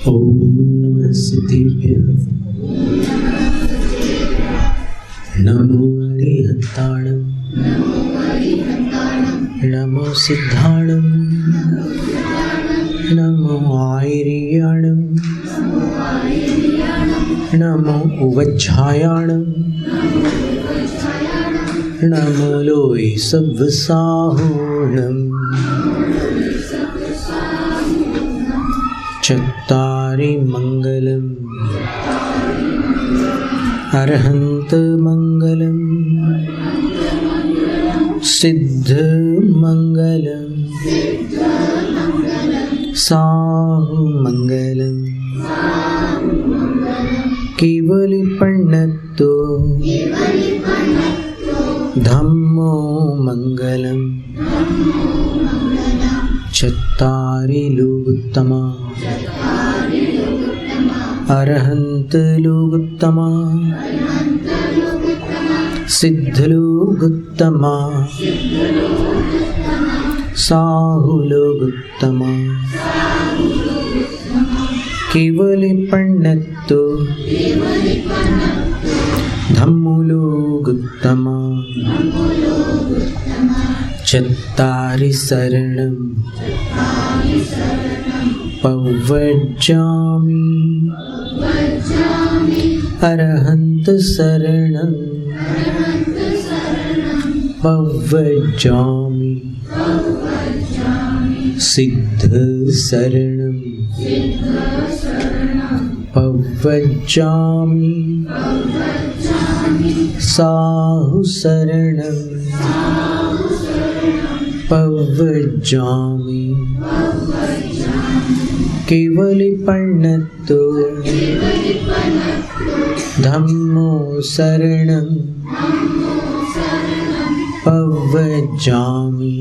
ओम नमः सिद्धिभ्यः नमो अरिहन्ताणं नमो सिद्धाणं नमो आयर्याणं नमो उवज्झायाणं नमो लोय सव्वसाहोणम् चत्तारि मङ्गलम् अरहन्त मङ्गलम् सिद्ध मङ्गलम् साहु मङ्गलम् केवलिपण्णतो धम्मो मङ्गलम् चत्तारि लोकोत्तमा अरहन्त लोकोत्तमा सिद्ध लोकोत्तमा साहु लोकोत्तमा केवलिपण्णतो धम्मो लोकोत्तमा चत्तारि शरणं पवज्जामि अरहन्त शरणं पवज्जामि सिद्ध शरणं पवज्जामि साहु शरणं पवज्जामि केवलिपण्णतो धम्मो शरणं पवज्जामि।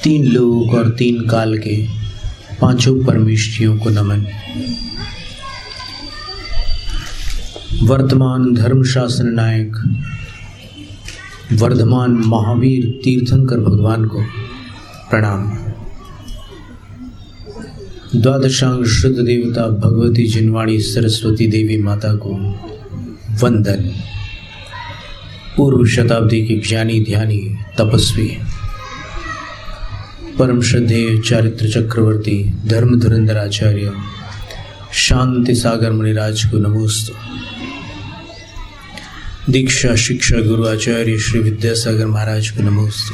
3 लोक और 3 काल के 5 परमेष्ठियों को नमन। वर्तमान धर्मशास्त्र नायक वर्धमान महावीर तीर्थंकर भगवान को प्रणाम। द्वादशांग शुद्ध देवता भगवती जिनवाणी सरस्वती देवी माता को वंदन। पूर्व शताब्दी के ज्ञानी ध्यानी तपस्वी परम श्रद्धेय चारित्र चक्रवर्ती धर्म धुरंधर आचार्य शांति सागर मुनिराज को नमोस्तु। दीक्षा शिक्षा गुरु आचार्य श्री विद्यासागर महाराज को नमोस्तु।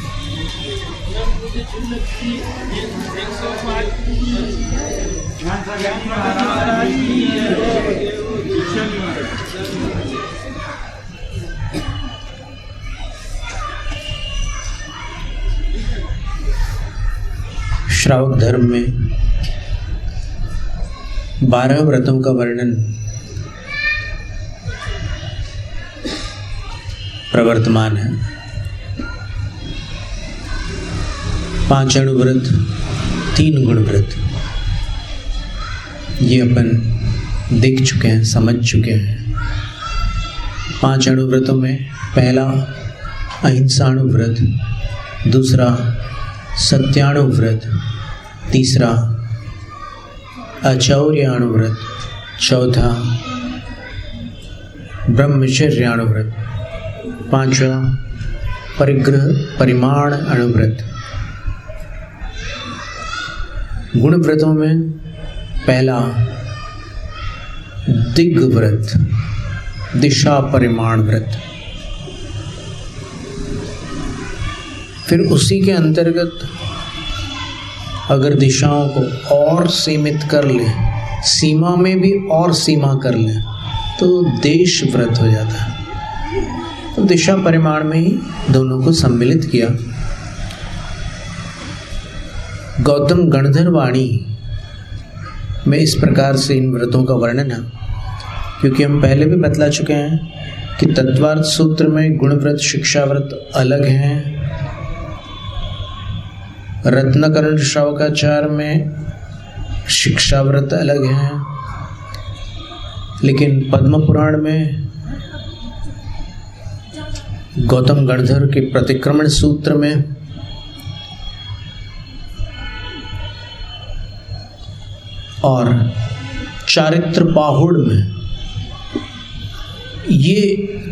श्रावक धर्म में 12 व्रतों का वर्णन प्रवर्तमान है। 5 अणुव्रत, 3 गुणव्रत, ये अपन देख चुके हैं, समझ चुके हैं। 5 अणुव्रतों में पहला अहिंसाणुव्रत, दूसरा सत्याणुव्रत, तीसरा अचौर्याणुव्रत, चौथा ब्रह्मचर्याणुव्रत, 5वां परिग्रह परिमाण अणुव्रत। गुणव्रतों में पहला दिग्व्रत, दिशा परिमाण व्रत। फिर उसी के अंतर्गत अगर दिशाओं को और सीमित कर ले, सीमा में भी और सीमा कर ले, तो देश व्रत हो जाता है। तो दिशा परिमाण में ही दोनों को सम्मिलित किया। गौतम गणधर वाणी में इस प्रकार से इन व्रतों का वर्णन है, क्योंकि हम पहले भी बतला चुके हैं कि तत्वार्थ सूत्र में गुणव्रत शिक्षा व्रत अलग हैं, रत्नकरण श्रावकाचार में शिक्षा व्रत अलग हैं, लेकिन पद्म पुराण में गौतम गणधर के प्रतिक्रमण सूत्र में और चारित्र पाहुड़ में ये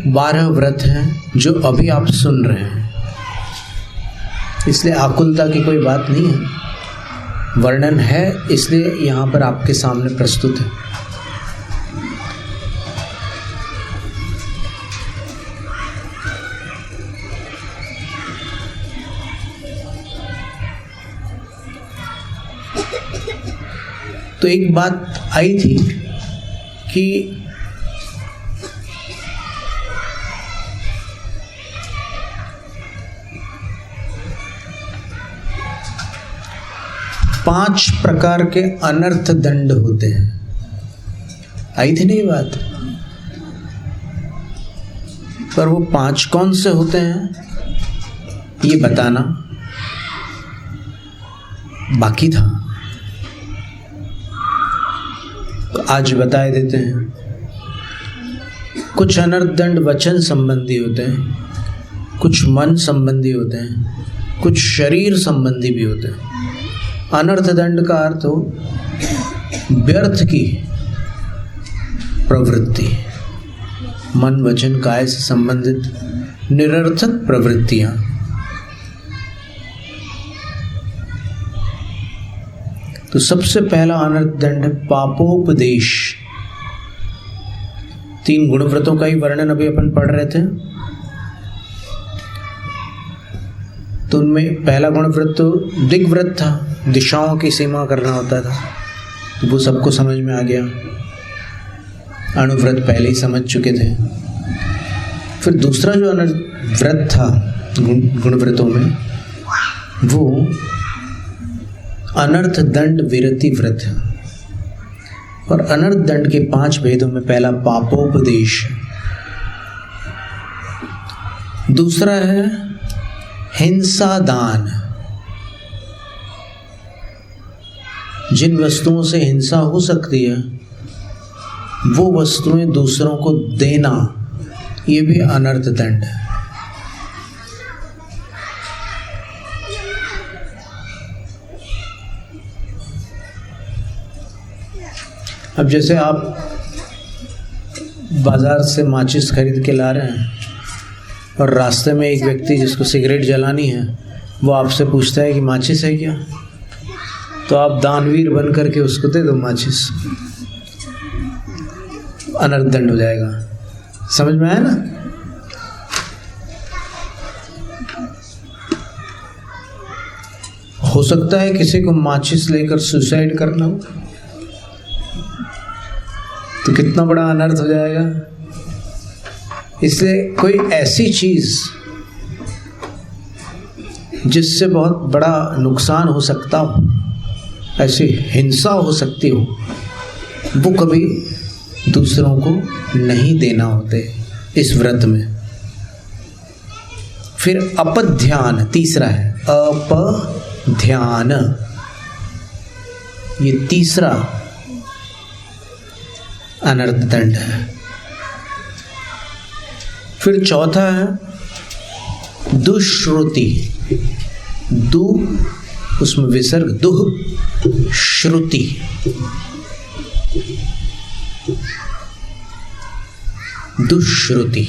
12 व्रत हैं जो अभी आप सुन रहे हैं। इसलिए आकुलता की कोई बात नहीं है, वर्णन है इसलिए यहाँ पर आपके सामने प्रस्तुत है। तो एक बात आई थी कि पांच प्रकार के अनर्थ दंड होते हैं। आई थी नहीं बात? पर वो 5 कौन से होते हैं ये बताना बाकी था, तो आज बताए देते हैं। कुछ अनर्थ दंड वचन संबंधी होते हैं, कुछ मन संबंधी होते हैं, कुछ शरीर संबंधी भी होते हैं। अनर्थ दंड का अर्थ हो व्यर्थ की प्रवृत्ति, मन वचन काया से संबंधित निरर्थक प्रवृत्तियां। तो सबसे पहला अनर्थ दंड है पापोपदेश। 3 गुणव्रतों का ही वर्णन अभी अपन पढ़ रहे थे। तो उनमें पहला गुणव्रत तो दिग्व्रत था, दिशाओं की सीमा करना होता था, तो वो सबको समझ में आ गया। अणुव्रत पहले ही समझ चुके थे। फिर दूसरा जो अनर्थ व्रत था गुणव्रतों में, वो अनर्थ दंड विरति व्रत है। और अनर्थ दंड के 5 भेदों में पहला पापोपदेश, दूसरा है हिंसा दान। जिन वस्तुओं से हिंसा हो सकती है वो वस्तुएं दूसरों को देना, ये भी अनर्थ दंड है। अब जैसे आप बाजार से माचिस खरीद के ला रहे हैं और रास्ते में एक व्यक्ति जिसको सिगरेट जलानी है वो आपसे पूछता है कि माचिस है क्या, तो आप दानवीर बन करके उसको दे दो माचिस, अनर्थ दंड हो जाएगा। समझ में आया ना? हो सकता है किसी को माचिस लेकर सुसाइड करना हो, तो कितना बड़ा अनर्थ हो जाएगा। इसलिए कोई ऐसी चीज जिससे बहुत बड़ा नुकसान हो सकता हो, ऐसी हिंसा हो सकती हो, वो कभी दूसरों को नहीं देना होते इस व्रत में। फिर अपध्यान तीसरा है, अपध्यान, ये तीसरा अनर्थ दंड है। फिर चौथा है दुश्रुति, दु उसमें विसर्ग, दुह श्रुति। दुश्रुति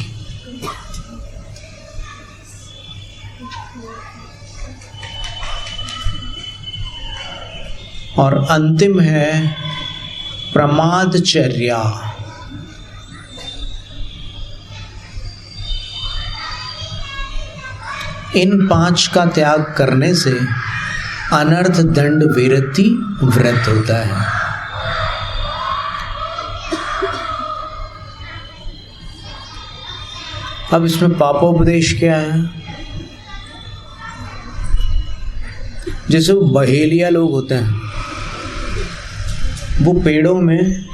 और अंतिम है प्रमादचर्या। इन 5 का त्याग करने से अनर्थ दंड विरति व्रत होता है। अब इसमें पापोपदेश क्या है? जैसे वो बहेलिया लोग होते हैं, वो पेड़ों में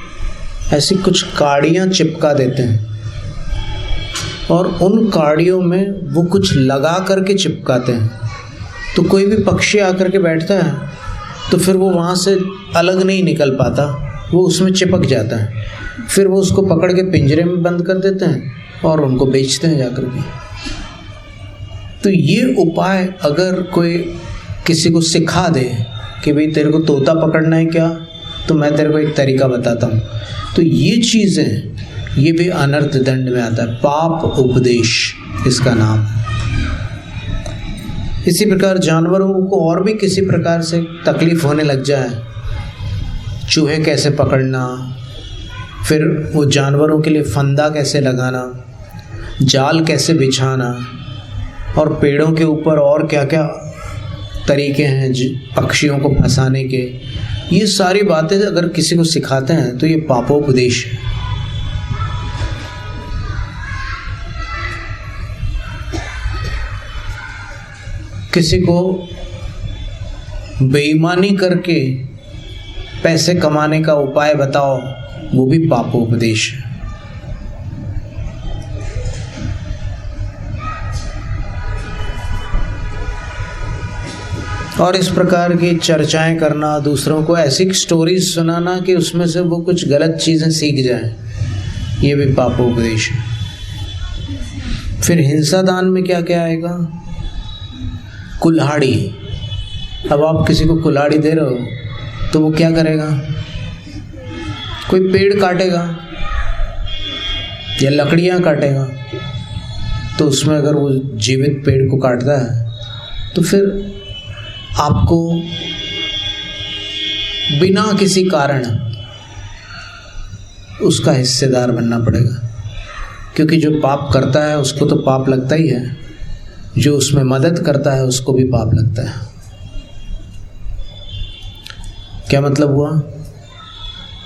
ऐसी कुछ काड़ियाँ चिपका देते हैं और उन काड़ियों में वो कुछ लगा करके चिपकाते हैं। तो कोई भी पक्षी आकर के बैठता है तो फिर वो वहाँ से अलग नहीं निकल पाता, वो उसमें चिपक जाता है। फिर वो उसको पकड़ के पिंजरे में बंद कर देते हैं और उनको बेचते हैं जाकर के। तो ये उपाय अगर कोई किसी को सिखा दे कि भाई तेरे को तोता पकड़ना है क्या, तो मैं तेरे को एक तरीका बताता हूँ। तो ये चीज़ें, ये भी अनर्थ दंड में आता है, पाप उपदेश इसका नाम। इसी प्रकार जानवरों को और भी किसी प्रकार से तकलीफ होने लग जाए, चूहे कैसे पकड़ना, फिर वो जानवरों के लिए फंदा कैसे लगाना, जाल कैसे बिछाना, और पेड़ों के ऊपर और क्या क्या तरीके हैं पक्षियों को फंसाने के, ये सारी बातें अगर किसी को सिखाते हैं तो ये पापोपदेश है। किसी को बेईमानी करके पैसे कमाने का उपाय बताओ, वो भी पापोपदेश है। और इस प्रकार की चर्चाएं करना, दूसरों को ऐसी स्टोरीज सुनाना कि उसमें से वो कुछ गलत चीज़ें सीख जाएं, ये भी पापोपदेश है। फिर हिंसा दान में क्या क्या आएगा? कुल्हाड़ी। अब आप किसी को कुल्हाड़ी दे रहे हो तो वो क्या करेगा? कोई पेड़ काटेगा या लकड़ियाँ काटेगा, तो उसमें अगर वो जीवित पेड़ को काटता है तो फिर आपको बिना किसी कारण उसका हिस्सेदार बनना पड़ेगा, क्योंकि जो पाप करता है उसको तो पाप लगता ही है, जो उसमें मदद करता है उसको भी पाप लगता है। क्या मतलब हुआ?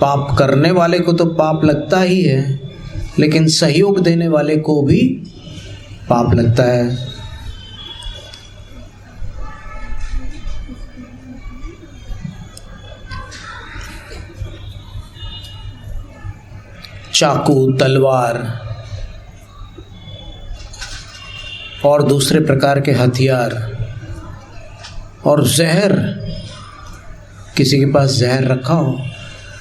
पाप करने वाले को तो पाप लगता ही है, लेकिन सहयोग देने वाले को भी पाप लगता है। चाकू, तलवार और दूसरे प्रकार के हथियार और जहर, किसी के पास जहर रखा हो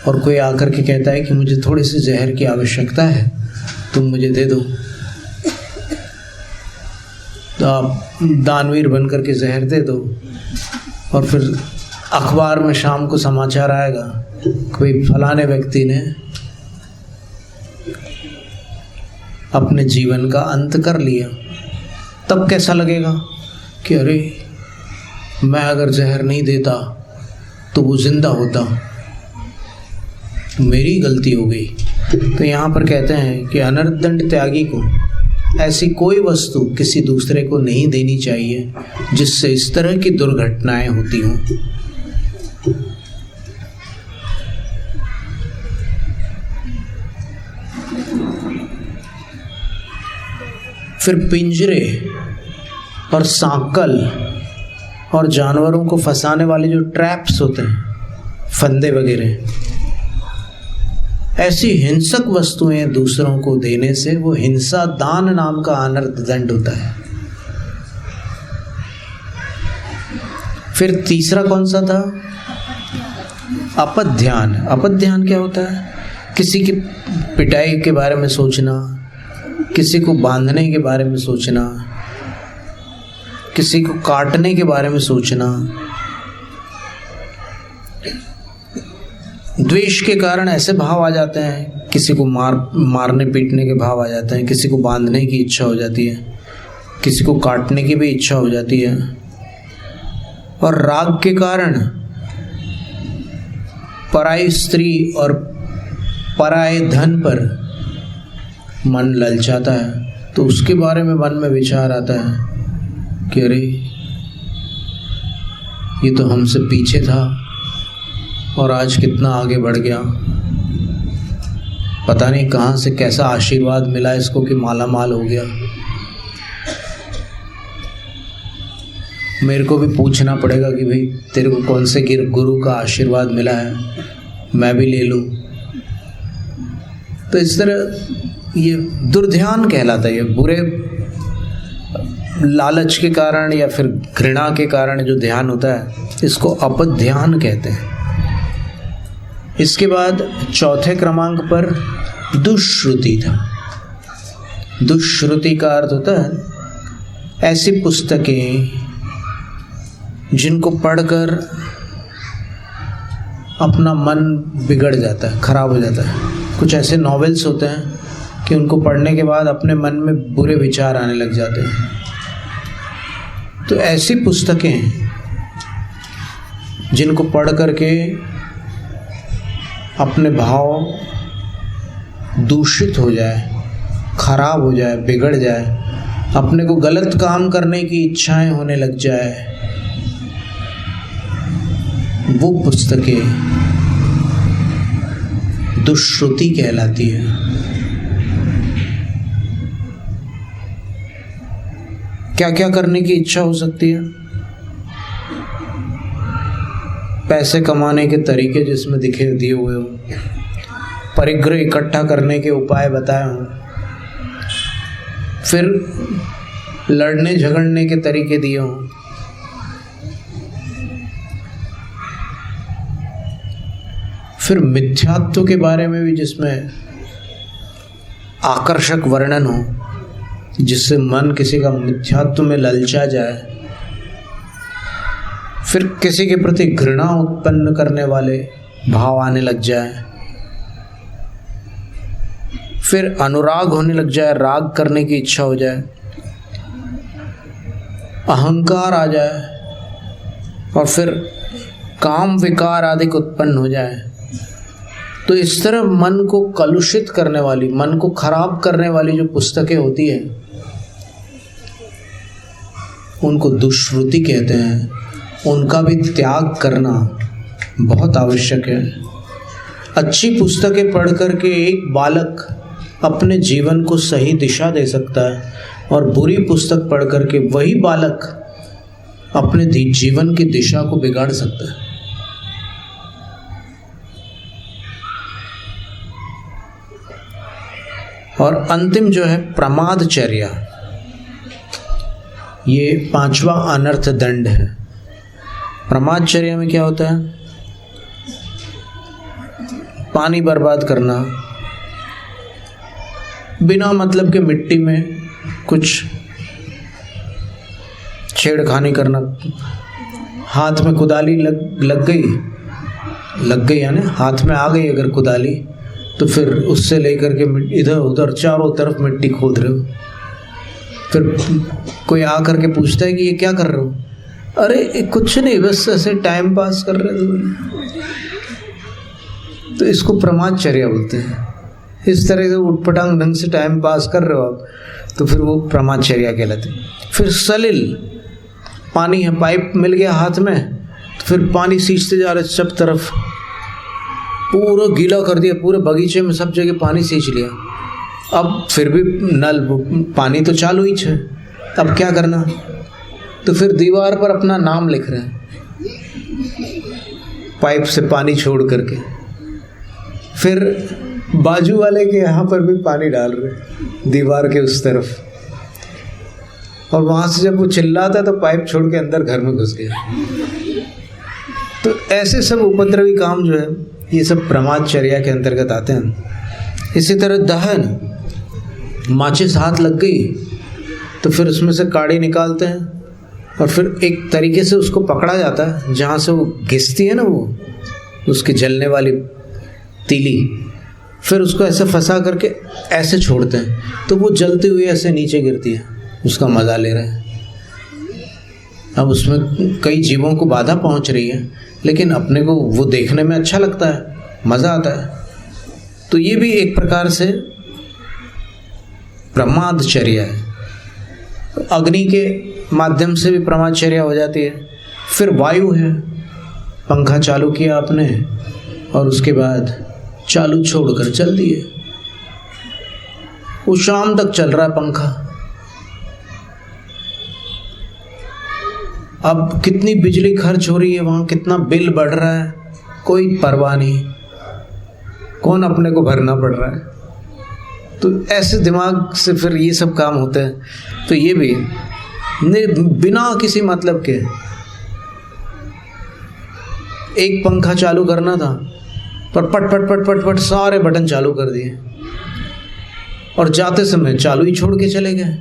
और कोई आकर के कहता है कि मुझे थोड़ी सी जहर की आवश्यकता है, तुम मुझे दे दो, तो आप दानवीर बन करके जहर दे दो, और फिर अखबार में शाम को समाचार आएगा कोई फलाने व्यक्ति ने अपने जीवन का अंत कर लिया। तब कैसा लगेगा कि अरे मैं अगर जहर नहीं देता तो वो जिंदा होता, मेरी गलती हो गई। तो यहाँ पर कहते हैं कि अनर्थ दंड त्यागी को ऐसी कोई वस्तु किसी दूसरे को नहीं देनी चाहिए जिससे इस तरह की दुर्घटनाएं होती हों। फिर पिंजरे और सांकल और जानवरों को फंसाने वाले जो ट्रैप्स होते हैं, फंदे वगैरह, ऐसी हिंसक वस्तुएं दूसरों को देने से वो हिंसा दान नाम का अनर्थ दंड होता है। फिर तीसरा कौन सा था? अपध्यान। अपध्यान क्या होता है? किसी की पिटाई के बारे में सोचना, किसी को बांधने के बारे में सोचना, किसी को काटने के बारे में सोचना, द्वेष के कारण ऐसे भाव आ जाते हैं, किसी को मारने पीटने के भाव आ जाते हैं, किसी को बांधने की इच्छा हो जाती है, किसी को काटने की भी इच्छा हो जाती है, और राग के कारण पराई स्त्री और पराये धन पर मन ललचाता है, तो उसके बारे में मन में विचार आता है कि अरे ये तो हमसे पीछे था और आज कितना आगे बढ़ गया, पता नहीं कहाँ से कैसा आशीर्वाद मिला इसको कि माला माल हो गया। मेरे को भी पूछना पड़ेगा कि भाई तेरे को कौन से गुरु का आशीर्वाद मिला है, मैं भी ले लूँ। तो इस तरह ये दुर्ध्यान कहलाता है। ये बुरे लालच के कारण या फिर घृणा के कारण जो ध्यान होता है, इसको अपध्यान कहते हैं। इसके बाद चौथे क्रमांक पर दुष्श्रुति था। दुष्श्रुति का अर्थ होता है ऐसी पुस्तकें जिनको पढ़कर अपना मन बिगड़ जाता है, खराब हो जाता है। कुछ ऐसे नॉवेल्स होते हैं कि उनको पढ़ने के बाद अपने मन में बुरे विचार आने लग जाते हैं। तो ऐसी पुस्तकें जिनको पढ़ करके अपने भाव दूषित हो जाए, खराब हो जाए, बिगड़ जाए, अपने को गलत काम करने की इच्छाएं होने लग जाए, वो पुस्तकें दुष्श्रुति कहलाती है। क्या क्या करने की इच्छा हो सकती है? पैसे कमाने के तरीके जिसमें दिए हुए हो, परिग्रह इकट्ठा करने के उपाय बताए हों, फिर लड़ने झगड़ने के तरीके दिए हों, फिर मिथ्यात्व के बारे में भी जिसमें आकर्षक वर्णन हो, जिससे मन किसी का मिथ्यात्व में ललचा जाए, फिर किसी के प्रति घृणा उत्पन्न करने वाले भाव आने लग जाए, फिर अनुराग होने लग जाए, राग करने की इच्छा हो जाए, अहंकार आ जाए, और फिर काम विकार आदि उत्पन्न हो जाए। तो इस तरह मन को कलुषित करने वाली, मन को खराब करने वाली जो पुस्तकें होती हैं, उनको दुष्श्रुति कहते हैं। उनका भी त्याग करना बहुत आवश्यक है। अच्छी पुस्तकें पढ़ करके एक बालक अपने जीवन को सही दिशा दे सकता है, और बुरी पुस्तक पढ़ करके वही बालक अपने जीवन की दिशा को बिगाड़ सकता है। और अंतिम जो है प्रमादचर्या, ये 5वां अनर्थ दंड है। प्रमादचर्या में क्या होता है? पानी बर्बाद करना, बिना मतलब के मिट्टी में कुछ छेड़खानी करना, हाथ में कुदाली लग गई यानी हाथ में आ गई अगर कुदाली, तो फिर उससे लेकर के इधर उधर चारों तरफ मिट्टी खोद रहे हो। फिर कोई आ करके पूछता है कि ये क्या कर रहे हो? अरे कुछ नहीं, बस ऐसे टाइम पास कर रहे हो। तो इसको प्रमादचर्या बोलते हैं। इस तरह से उटपटांग ढंग से टाइम पास कर रहे हो आप, तो फिर वो प्रमादचर्या कहलाते हैं। फिर सलिल, पानी है, पाइप मिल गया हाथ में, तो फिर पानी सींचते जा रहे सब तरफ, पूरा गीला कर दिया, पूरे बगीचे में सब जगह पानी सींच लिया। अब फिर भी नल पानी तो चालू ही है, अब क्या करना? तो फिर दीवार पर अपना नाम लिख रहे हैं पाइप से पानी छोड़ करके। फिर बाजू वाले के यहाँ पर भी पानी डाल रहे हैं दीवार के उस तरफ, और वहाँ से जब वो चिल्लाता तो पाइप छोड़ के अंदर घर में घुस गया। तो ऐसे सब उपद्रवी काम जो है, ये सब प्रमादचर्या के अंतर्गत आते हैं। इसी तरह दहन, माचिस हाथ लग गई तो फिर उसमें से काड़ी निकालते हैं, और फिर एक तरीके से उसको पकड़ा जाता है, जहाँ से वो घिसती है ना, वो उसकी जलने वाली तीली, फिर उसको ऐसे फंसा करके ऐसे छोड़ते हैं, तो वो जलती हुई ऐसे नीचे गिरती है, उसका मज़ा ले रहे हैं। अब उसमें कई जीवों को बाधा पहुंच रही है, लेकिन अपने को वो देखने में अच्छा लगता है, मज़ा आता है। तो ये भी एक प्रकार से प्रमादचर्या है। अग्नि के माध्यम से भी प्रमादचर्या हो जाती है। फिर वायु है, पंखा चालू किया आपने और उसके बाद चालू छोड़कर चल दिए, वो शाम तक चल रहा है पंखा। अब कितनी बिजली खर्च हो रही है वहाँ, कितना बिल बढ़ रहा है, कोई परवाह नहीं, कौन अपने को भरना पड़ रहा है। तो ऐसे दिमाग से फिर ये सब काम होते हैं। तो ये भी बिना किसी मतलब के एक पंखा चालू करना था, पर पट पट पट पट पट सारे बटन चालू कर दिए, और जाते समय चालू ही छोड़ के चले गए।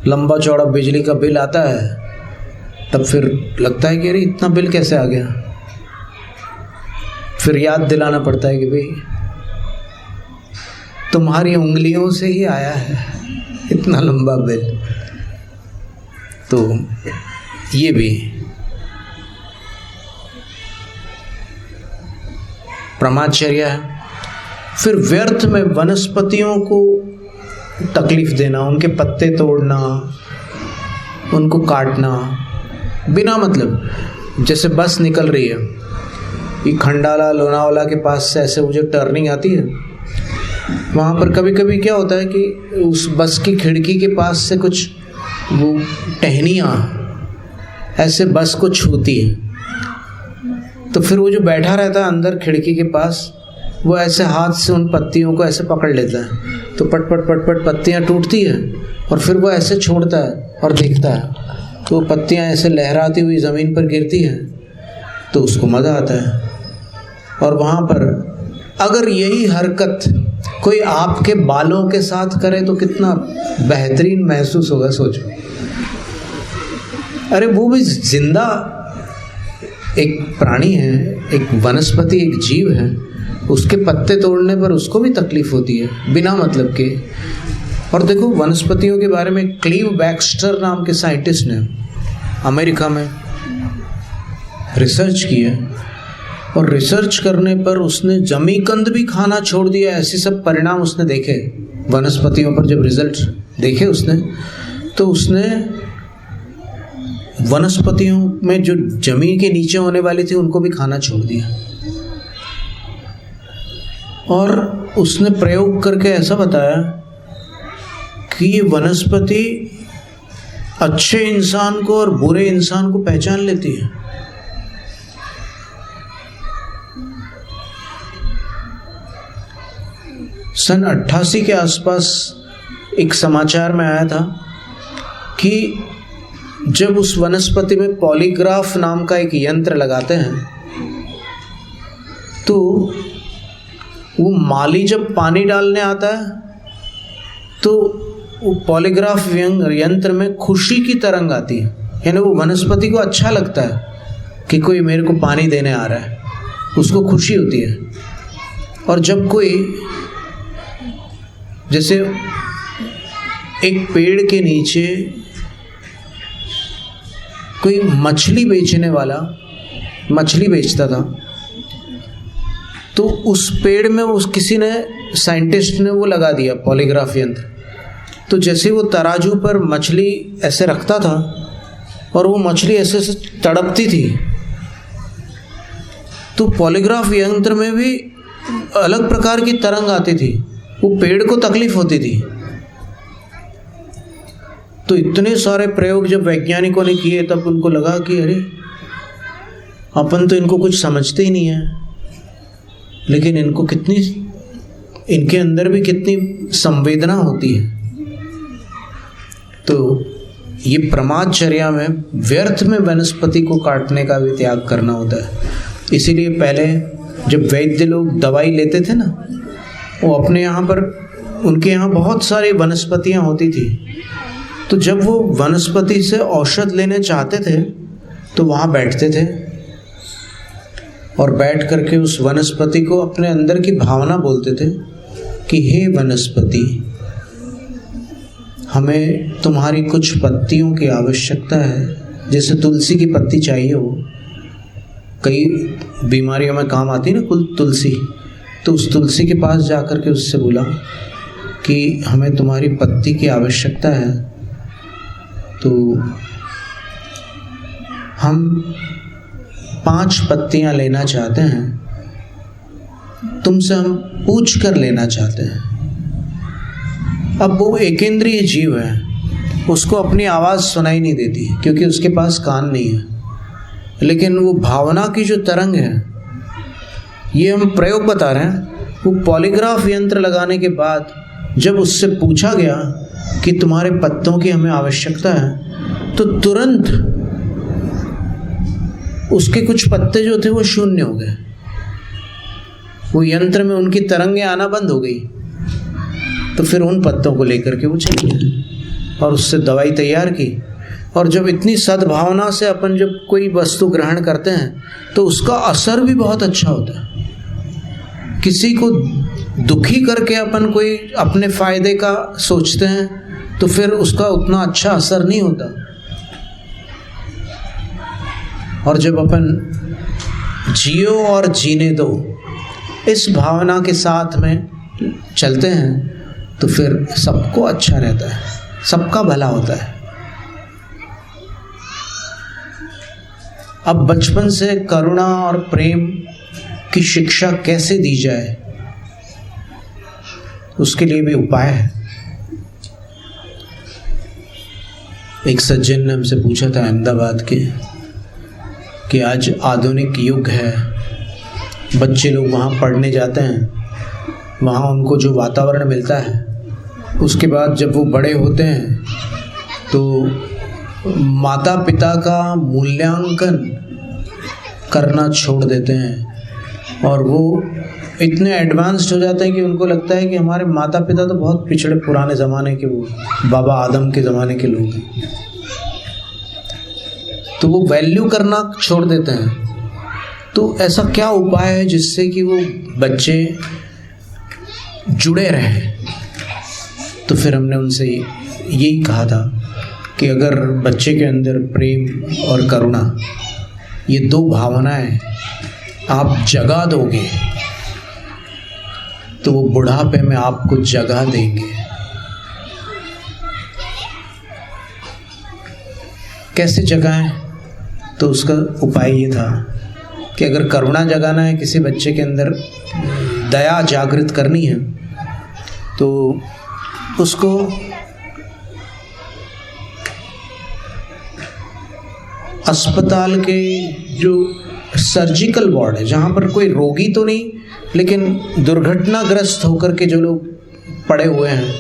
लंबा चौड़ा बिजली का बिल आता है, तब फिर लगता है कि अरे इतना बिल कैसे आ गया। फिर याद दिलाना पड़ता है कि भाई तुम्हारी उंगलियों से ही आया है इतना लंबा बिल। तो ये भी प्रमादचर्या है। फिर व्यर्थ में वनस्पतियों को तकलीफ देना, उनके पत्ते तोड़ना, उनको काटना बिना मतलब। जैसे बस निकल रही है, ये खंडाला लोनावाला के पास से ऐसे वो जो टर्निंग आती है, वहाँ पर कभी कभी क्या होता है कि उस बस की खिड़की के पास से कुछ वो टहनियाँ ऐसे बस को छूती हैं। तो फिर वो जो बैठा रहता है अंदर खिड़की के पास, वो ऐसे हाथ से उन पत्तियों को ऐसे पकड़ लेता है, तो पट पट पट पट पत्तियाँ टूटती है और फिर वो ऐसे छोड़ता है और देखता है, तो पत्तियाँ ऐसे लहराती हुई ज़मीन पर गिरती हैं, तो उसको मज़ा आता है। और वहाँ पर अगर यही हरकत कोई आपके बालों के साथ करे तो कितना बेहतरीन महसूस होगा, सोचो। अरे वो भी जिंदा एक प्राणी है, एक वनस्पति, एक जीव है, उसके पत्ते तोड़ने पर उसको भी तकलीफ होती है बिना मतलब के। और देखो वनस्पतियों के बारे में क्लीव बैक्स्टर नाम के साइंटिस्ट ने अमेरिका में रिसर्च की है, और रिसर्च करने पर उसने जमीकंद भी खाना छोड़ दिया। ऐसे सब परिणाम उसने देखे वनस्पतियों पर। जब रिजल्ट देखे उसने, तो उसने वनस्पतियों में जो जमीन के नीचे होने वाली थी उनको भी खाना छोड़ दिया। और उसने प्रयोग करके ऐसा बताया कि ये वनस्पति अच्छे इंसान को और बुरे इंसान को पहचान लेती है। सन 88 के आसपास एक समाचार में आया था कि जब उस वनस्पति में पॉलीग्राफ नाम का एक यंत्र लगाते हैं, तो वो माली जब पानी डालने आता है तो वो पॉलीग्राफ यंत्र में खुशी की तरंग आती है। यानी वो वनस्पति को अच्छा लगता है कि कोई मेरे को पानी देने आ रहा है, उसको खुशी होती है। और जब कोई जैसे एक पेड़ के नीचे कोई मछली बेचने वाला मछली बेचता था, तो उस पेड़ में उस किसी ने साइंटिस्ट ने वो लगा दिया पॉलीग्राफ यंत्र। तो जैसे वो तराजू पर मछली ऐसे रखता था और वो मछली ऐसे ऐसे तड़पती थी, तो पॉलीग्राफ यंत्र में भी अलग प्रकार की तरंग आती थी। वो पेड़ को तकलीफ होती थी। तो इतने सारे प्रयोग जब वैज्ञानिकों ने किए, तब उनको लगा कि अरे अपन तो इनको कुछ समझते ही नहीं है, लेकिन इनको कितनी, इनके अंदर भी कितनी संवेदना होती है। तो ये प्रमादचर्या में व्यर्थ में वनस्पति को काटने का भी त्याग करना होता है। इसीलिए पहले जब वैद्य लोग दवाई लेते थे ना, वो अपने यहाँ पर, उनके यहाँ बहुत सारी वनस्पतियाँ होती थी, तो जब वो वनस्पति से औषध लेने चाहते थे तो वहाँ बैठते थे और बैठ करके उस वनस्पति को अपने अंदर की भावना बोलते थे कि हे वनस्पति, हमें तुम्हारी कुछ पत्तियों की आवश्यकता है। जैसे तुलसी की पत्ती चाहिए हो, कई बीमारियों में काम आती है ना तुलसी, तो उस तुलसी के पास जा कर के उससे बोला कि हमें तुम्हारी पत्ती की आवश्यकता है, तो हम 5 पत्तियां लेना चाहते हैं, तुमसे हम पूछ कर लेना चाहते हैं। अब वो एकेंद्रीय जीव है, उसको अपनी आवाज़ सुनाई नहीं देती क्योंकि उसके पास कान नहीं है, लेकिन वो भावना की जो तरंग है, ये हम प्रयोग बता रहे हैं। वो पॉलीग्राफ यंत्र लगाने के बाद जब उससे पूछा गया कि तुम्हारे पत्तों की हमें आवश्यकता है, तो तुरंत उसके कुछ पत्ते जो थे वो शून्य हो गए। वो यंत्र में उनकी तरंगें आना बंद हो गई। तो फिर उन पत्तों को लेकर के वो चले गए और उससे दवाई तैयार की और जब इतनी सद्भावना से अपन जब कोई वस्तु ग्रहण करते हैं तो उसका असर भी बहुत अच्छा होता है। किसी को दुखी करके अपन कोई अपने फायदे का सोचते हैं तो फिर उसका उतना अच्छा असर नहीं होता। और जब अपन जियो और जीने दो इस भावना के साथ में चलते हैं तो फिर सबको अच्छा रहता है, सबका भला होता है। अब बचपन से करुणा और प्रेम की शिक्षा कैसे दी जाए, उसके लिए भी उपाय है। एक सज्जन ने हमसे पूछा था अहमदाबाद के कि आज आधुनिक युग है, बच्चे लोग वहाँ पढ़ने जाते हैं, वहाँ उनको जो वातावरण मिलता है उसके बाद जब वो बड़े होते हैं तो माता पिता का मूल्यांकन करना छोड़ देते हैं और वो इतने एडवांस्ड हो जाते हैं कि उनको लगता है कि हमारे माता पिता तो बहुत पिछड़े पुराने ज़माने के, वो बाबा आदम के ज़माने के लोग हैं, तो वो वैल्यू करना छोड़ देते हैं। तो ऐसा क्या उपाय है जिससे कि वो बच्चे जुड़े रहें? तो फिर हमने उनसे यही कहा था कि अगर बच्चे के अंदर प्रेम और करुणा ये दो भावनाएं आप जगा दोगे तो वो बुढ़ापे में आपको जगा देंगे। कैसे जगाएं? तो उसका उपाय ये था कि अगर करुणा जगाना है, किसी बच्चे के अंदर दया जागृत करनी है, तो उसको अस्पताल के जो सर्जिकल वार्ड है, जहाँ पर कोई रोगी तो नहीं लेकिन दुर्घटनाग्रस्त होकर के जो लोग पड़े हुए हैं,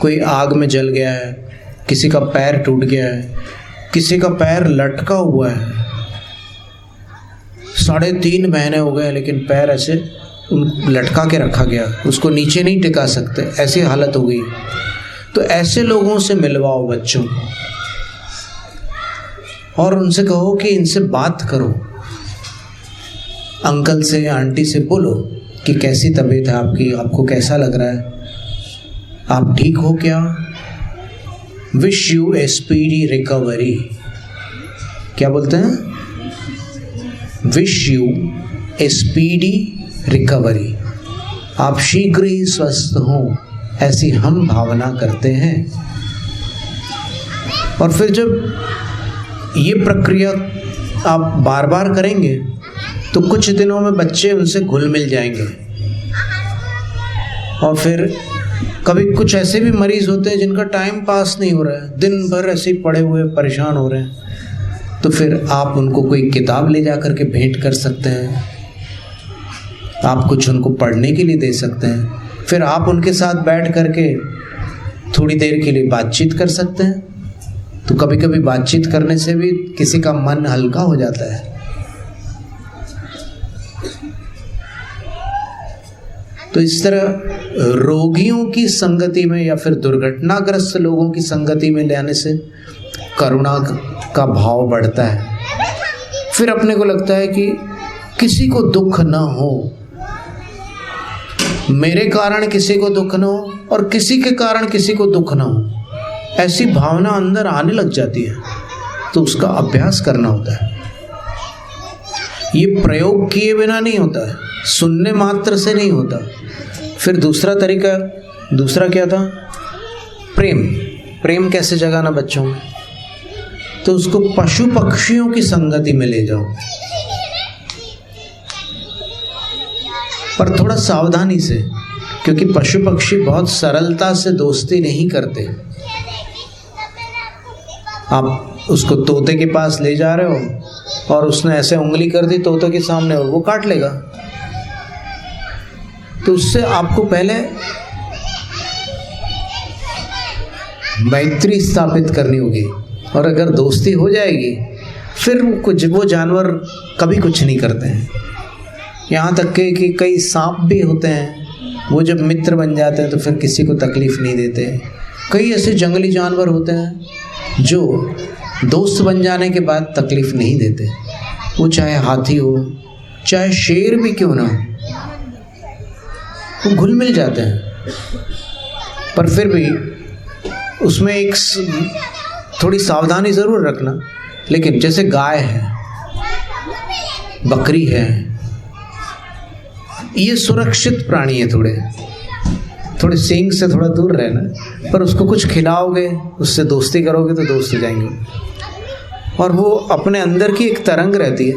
कोई आग में जल गया है, किसी का पैर टूट गया है, किसी का पैर लटका हुआ है, 3.5 महीने हो गए लेकिन पैर ऐसे लटका के रखा गया, उसको नीचे नहीं टिका सकते, ऐसी हालत हो गई। तो ऐसे लोगों से मिलवाओ बच्चों को और उनसे कहो कि इनसे बात करो, अंकल से या आंटी से बोलो कि कैसी तबीयत है आपकी, आपको कैसा लग रहा है, आप ठीक हो क्या, wish U A speedy recovery. क्या बोलते हैं? Wish U A speedy recovery, आप शीघ्र ही स्वस्थ हों, ऐसी हम भावना करते हैं। और फिर जब ये प्रक्रिया आप बार बार करेंगे तो कुछ दिनों में बच्चे उनसे घुल मिल जाएंगे। और फिर कभी कुछ ऐसे भी मरीज़ होते हैं जिनका टाइम पास नहीं हो रहा है, दिन भर ऐसे ही पड़े हुए परेशान हो रहे हैं, तो फिर आप उनको कोई किताब ले जा करके भेंट कर सकते हैं, आप कुछ उनको पढ़ने के लिए दे सकते हैं, फिर आप उनके साथ बैठ करके थोड़ी देर के लिए बातचीत कर सकते हैं। तो कभी कभी बातचीत करने से भी किसी का मन हल्का हो जाता है। तो इस तरह रोगियों की संगति में या फिर दुर्घटनाग्रस्त लोगों की संगति में ले आने से करुणा का भाव बढ़ता है। फिर अपने को लगता है कि किसी को दुख ना हो, मेरे कारण किसी को दुख ना हो और किसी के कारण किसी को दुख ना हो, ऐसी भावना अंदर आने लग जाती है। तो उसका अभ्यास करना होता है। ये प्रयोग किए बिना नहीं होता है, सुनने मात्र से नहीं होता। फिर दूसरा तरीका, दूसरा क्या था? प्रेम कैसे जगाना बच्चों में? तो उसको पशु पक्षियों की संगति में ले जाओ, पर थोड़ा सावधानी से, क्योंकि पशु पक्षी बहुत सरलता से दोस्ती नहीं करते। आप उसको तोते के पास ले जा रहे हो और उसने ऐसे उंगली कर दी तोते के सामने और वो काट लेगा। तो उससे आपको पहले मैत्री स्थापित करनी होगी, और अगर दोस्ती हो जाएगी फिर वो जानवर कभी कुछ नहीं करते हैं। यहाँ तक कि कई सांप भी होते हैं, वो जब मित्र बन जाते हैं तो फिर किसी को तकलीफ नहीं देते। कई ऐसे जंगली जानवर होते हैं जो दोस्त बन जाने के बाद तकलीफ नहीं देते। वो चाहे हाथी हो, चाहे शेर भी क्यों ना हो, वो घुल मिल जाते हैं। पर फिर भी उसमें एक थोड़ी सावधानी ज़रूर रखना। लेकिन जैसे गाय है, बकरी है, ये सुरक्षित प्राणी है। थोड़े सींग से थोड़ा दूर रहना, पर उसको कुछ खिलाओगे, उससे दोस्ती करोगे तो दोस्त हो जाएंगे। और वो अपने अंदर की एक तरंग रहती है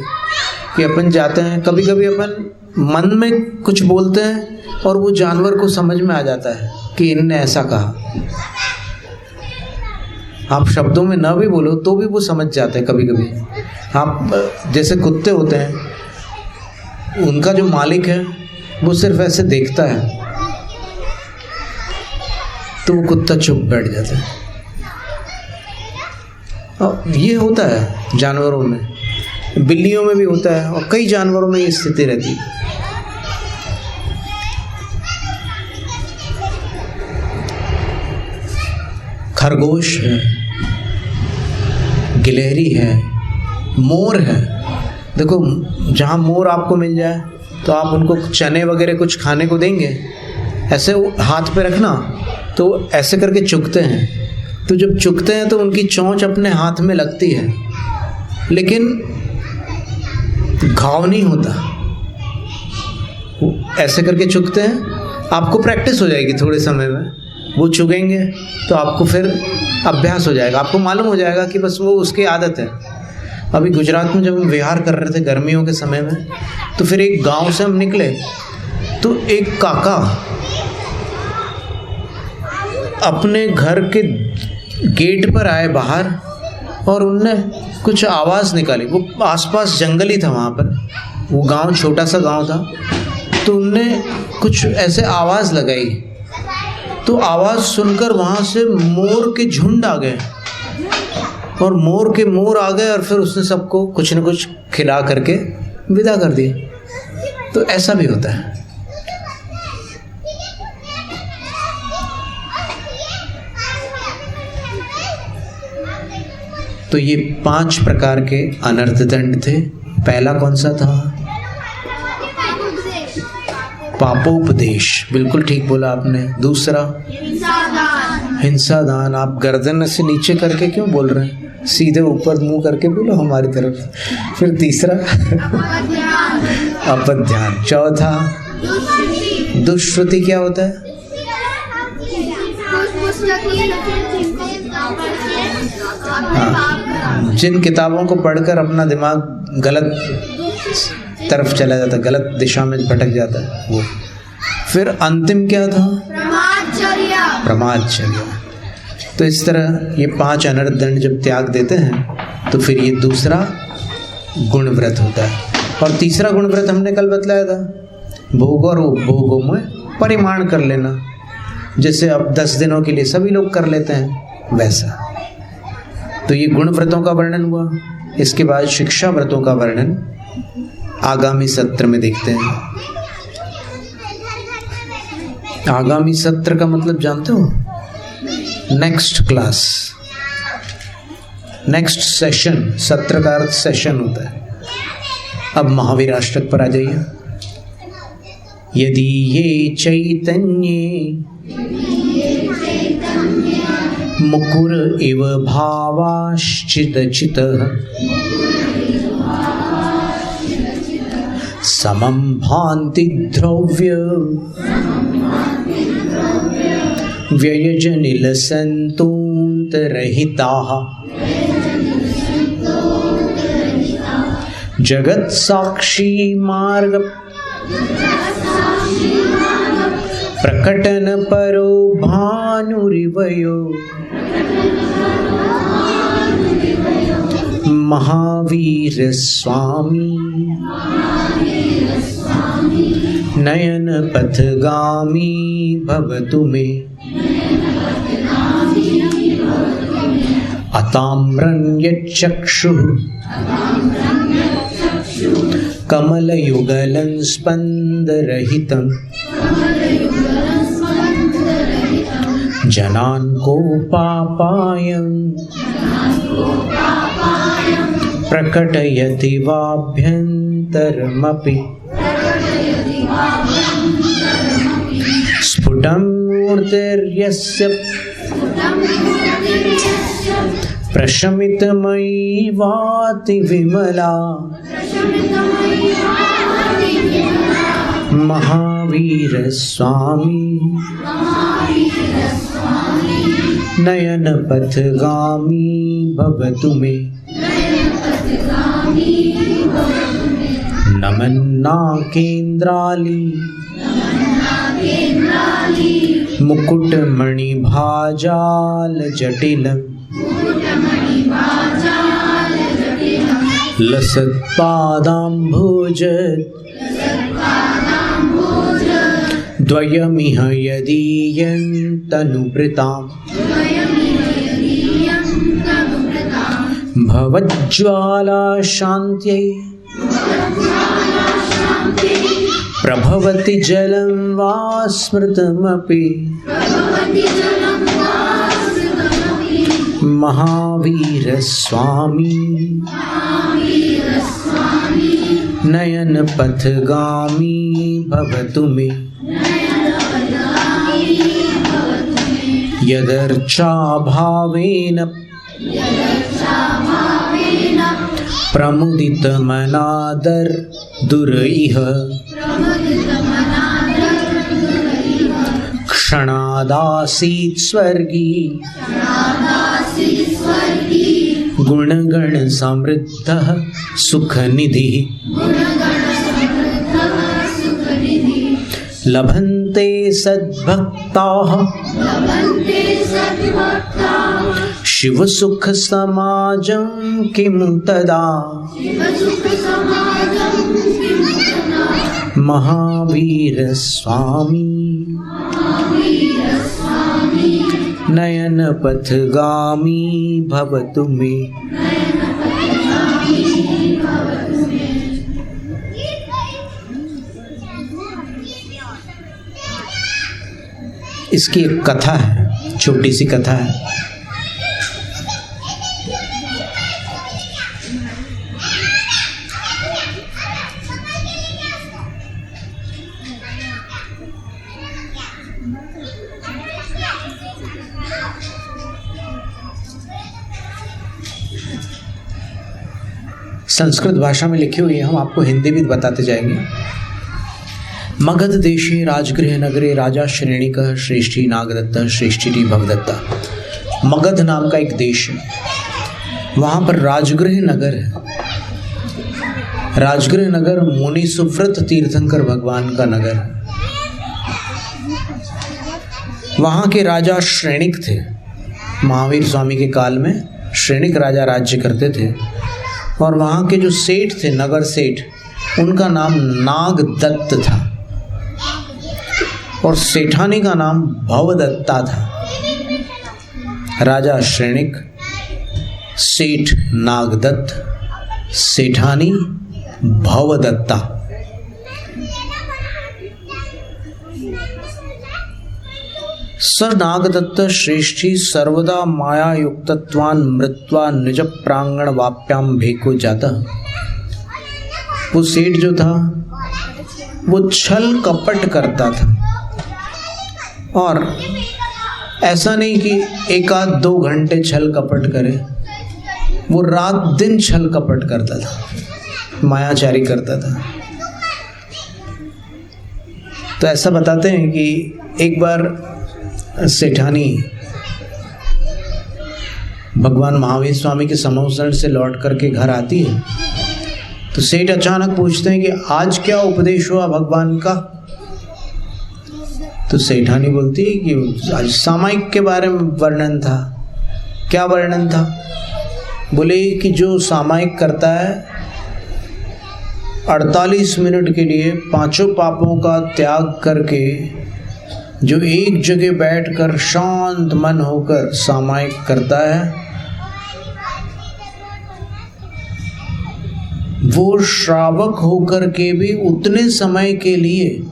कि अपन जाते हैं, कभी कभी अपन मन में कुछ बोलते हैं और वो जानवर को समझ में आ जाता है कि इनने ऐसा कहा। आप शब्दों में ना भी बोलो तो भी वो समझ जाते हैं। कभी कभी आप जैसे कुत्ते होते हैं, उनका जो मालिक है वो सिर्फ ऐसे देखता है तो वो कुत्ता चुप बैठ जाता है। और ये होता है जानवरों में, बिल्लियों में भी होता है और कई जानवरों में ये स्थिति रहती है। खरगोश है, गिलहरी है, मोर है। देखो, जहाँ मोर आपको मिल जाए तो आप उनको चने वगैरह कुछ खाने को देंगे, ऐसे हाथ पे रखना तो ऐसे करके चुगते हैं। तो जब चुगते हैं तो उनकी चोंच अपने हाथ में लगती है, लेकिन घाव नहीं होता। वो ऐसे करके चुगते हैं। आपको प्रैक्टिस हो जाएगी थोड़े समय में, वो चुगेंगे तो आपको फिर अभ्यास हो जाएगा, आपको मालूम हो जाएगा कि बस वो उसकी आदत है। अभी गुजरात में जब हम विहार कर रहे थे गर्मियों के समय में, तो फिर एक गांव से हम निकले तो एक काका अपने घर के गेट पर आए बाहर और उनने कुछ आवाज़ निकाली। वो आसपास जंगल ही था वहाँ पर, वो गांव छोटा सा गांव था। तो उनने कुछ ऐसे आवाज़ लगाई तो आवाज़ सुनकर वहाँ से मोर के झुंड आ गए और मोर आ गए और फिर उसने सबको कुछ न कुछ खिला करके विदा कर दिया। तो ऐसा भी होता है। तो ये 5 प्रकार के अनर्थ दंड थे। पहला कौन सा था? पापोपदेश, बिल्कुल ठीक बोला आपने। दूसरा हिंसा दान। आप गर्दन से नीचे करके क्यों बोल रहे हैं? सीधे ऊपर मुंह करके बोलो हमारी तरफ। फिर तीसरा अपध्यान। चौथा दुष्श्रुति। क्या होता है? हाँ, जिन किताबों को पढ़कर अपना दिमाग गलत तरफ चला जाता है, गलत दिशा में भटक जाता है वो। फिर अंतिम क्या था? ब्रह्मचर्य। तो इस तरह ये 5 अनर्थ दंड जब त्याग देते हैं तो फिर ये दूसरा गुण व्रत होता है। और तीसरा गुण व्रत हमने कल बतलाया था, भोग और उपभोगों में परिमाण कर लेना। जैसे अब 10 दिनों के लिए सभी लोग कर लेते हैं वैसा। तो ये गुण व्रतों का वर्णन हुआ। इसके बाद शिक्षा व्रतों का वर्णन आगामी सत्र में देखते हैं। आगामी सत्र का मतलब जानते हो? Next class, next session. सत्र का अर्थ सेशन होता है। अब महावीर अष्टक पर आ जाइए। यदि ये चैतन्ये मुकुर इव भावाश्चिदचितः समं भान्ति द्रव्य व्ययजनिलसन्तोन्तरहिताः जगत् साक्षी मार्ग प्रकटन परो भानुरिवयो महावीर स्वामी नयन पथगामी भवतु मे अताम्रण्यचक्षुः कमलयुगलं स्पन्दरहितं जनान् कोपापायं प्रकटयति वाभ्यन्तरमपि स्फुटं मूर्तिर्यस्य प्रशमितमयी वाति विमला महावीर स्वामी नयन पथगामी भवतु मे नमन्नाकेन्द्राली मुकुटमणि भाजाल जटिलम् लसत्पादाम्भोज द्वयमिह यदीयन्तनुवृताम् भवज्ज्वाला शान्त्यै प्रभवति जलं वा स्मृतमपि महावीर स्वामी नयन पथगामी भवतु मे यदर्चाभावेन प्रमुदितमनादर दुरैः क्षणादासीत् स्वर्गी गुणगण समृद्धः सुखनिधिः लभन्ते सद्भक्ताः शिवसुख समाजं किं तदा महावीर स्वामी नयन पथगामी भवतु मे इसकी एक कथा है, छोटी सी कथा है। संस्कृत भाषा में लिखी हुई है, हम आपको हिंदी भी बताते जाएंगे। मगध देशे राजगृह नगरे राजा श्रेणिकः श्रेष्ठी नागदत्तः श्रेष्ठी भवदत्ता। मगध नाम का एक देश है, वहाँ पर राजगृह नगर है। राजगृह नगर मुनि सुव्रत तीर्थंकर भगवान का नगर है। वहाँ के राजा श्रेणिक थे। महावीर स्वामी के काल में श्रेणिक राजा राज्य करते थे और वहाँ के जो सेठ थे, नगर सेठ, उनका नाम नागदत्त था और सेठानी का नाम भवदत्ता था। राजा श्रेणिक, सेठ नागदत्त, सेठानी भवदत्ता। स नागदत्त श्रेष्ठी सर्वदा माया युक्तत्वान् मृत्वा निज प्रांगण वाप्याम भेको जाता। वो सेठ जो था वो छल कपट करता था और ऐसा नहीं कि एक आध 2 घंटे छल कपट करे, वो रात दिन छल कपट करता था, मायाचारी करता था। तो ऐसा बताते हैं कि एक बार सेठानी भगवान महावीर स्वामी के समोसन से लौट करके घर आती है तो सेठ अचानक पूछते हैं कि आज क्या उपदेश हुआ भगवान का। तो सेठानी बोलती है कि आज सामायिक के बारे में वर्णन था। क्या वर्णन था? बोले कि जो सामायिक करता है 48 मिनट के लिए 5 पापों का त्याग करके जो एक जगह बैठकर शांत मन होकर सामायिक करता है, वो श्रावक होकर के भी उतने समय के लिए